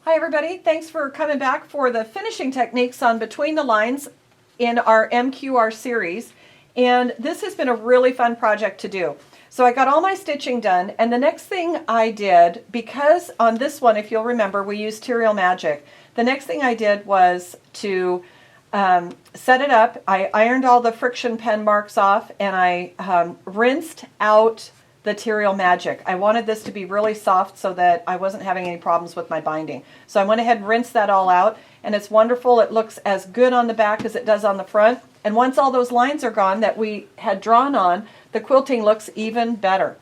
Hi everybody, thanks for coming back for the finishing techniques on Between the Lines in our MQR series. And this has been a really fun project to do. So I got all my stitching done, and the next thing I did, because on this one, if you'll remember, we used Material Magic, the next thing I did was to set it up. I ironed all the friction pen marks off, and I rinsed out the Material Magic. I wanted this to be really soft so that I wasn't having any problems with my binding. So I went ahead and rinsed that all out, and it's wonderful. It looks as good on the back as it does on the front. And once all those lines are gone that we had drawn on, the quilting looks even better.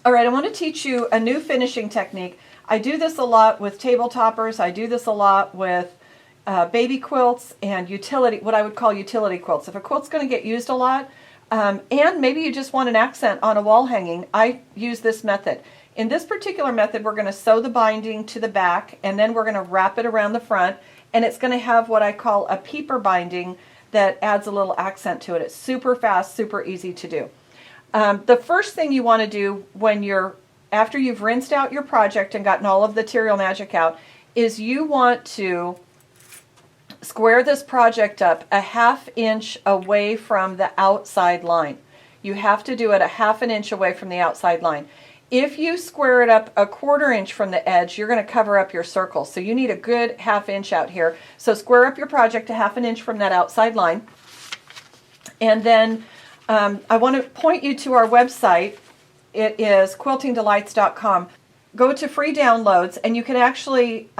All right, I want to teach you a new finishing technique. I do this a lot with table toppers. I do this a lot with baby quilts and what I would call utility quilts. If a quilt's going to get used a lot, and maybe you just want an accent on a wall hanging, I use this method. In this particular method, we're going to sew the binding to the back, and then we're going to wrap it around the front, and it's going to have what I call a peeper binding that adds a little accent to it. It's super fast, super easy to do. The first thing you want to do after you've rinsed out your project and gotten all of the Material Magic out, is you want to square this project up a 1/2 inch away from the outside line. You have to do it a 1/2 inch away from the outside line. If you square it up a 1/4 inch from the edge, you're going to cover up your circle. So you need a good 1/2 inch out here. So square up your project a 1/2 inch from that outside line. And then I want to point you to our website. It is quiltingdelights.com. Go to free downloads, and you can actually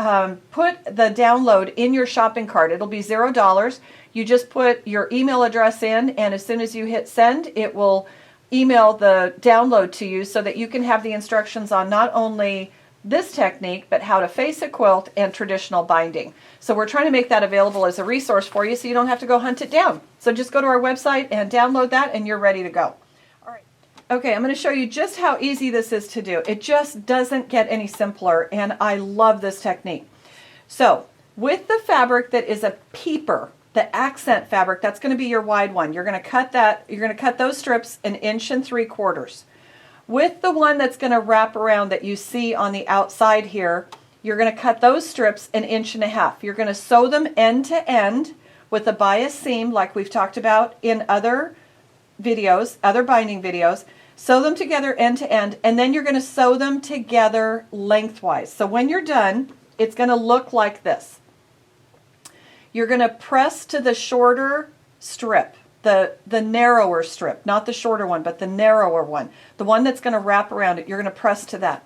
put the download in your shopping cart. It'll be $0. You just put your email address in, and as soon as you hit send, it will email the download to you so that you can have the instructions on not only this technique, but how to face a quilt and traditional binding. So we're trying to make that available as a resource for you so you don't have to go hunt it down. So just go to our website and download that, and you're ready to go. All right. Okay, I'm going to show you just how easy this is to do. It just doesn't get any simpler, and I love this technique. So with the fabric that is a peeper, the accent fabric, that's going to be your wide one. You're going to cut that. You're going to cut those strips 1 3/4 inches. With the one that's going to wrap around that you see on the outside here, you're going to cut those strips 1.5 inches. You're going to sew them end to end with a bias seam, like we've talked about in other videos, other binding videos. Sew them together end to end, and then you're going to sew them together lengthwise. So when you're done, it's going to look like this. You're going to press to the shorter strip, the narrower strip, not the shorter one, but the narrower one, the one that's going to wrap around it. You're going to press to that.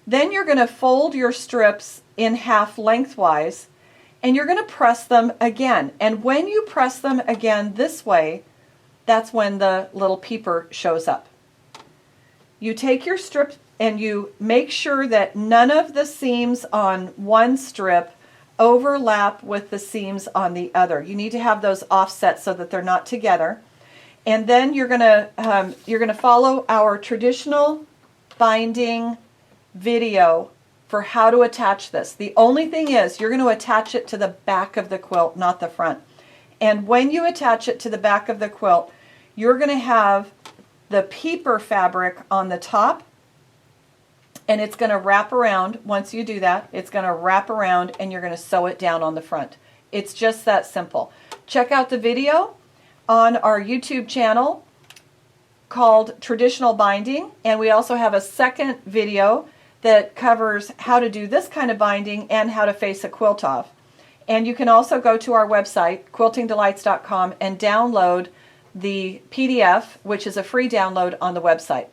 Then you're going to fold your strips in half lengthwise, and you're going to press them again. And when you press them again this way, that's when the little peeper shows up. You take your strip and you make sure that none of the seams on one strip overlap with the seams on the other. You need to have those offset so that they're not together. And then you're going to follow our traditional binding video for how to attach this. The only thing is you're going to attach it to the back of the quilt, not the front. And when you attach it to the back of the quilt, you're going to have the peeper fabric on the top, and it's going to wrap around. Once you do that, it's going to wrap around, and you're going to sew it down on the front. It's just that simple. Check out the video on our YouTube channel called Traditional Binding, and we also have a second video that covers how to do this kind of binding and how to face a quilt off. And you can also go to our website, quiltingdelights.com, and download the PDF, which is a free download on the website.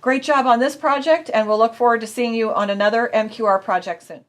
Great job on this project, and we'll look forward to seeing you on another MQR project soon.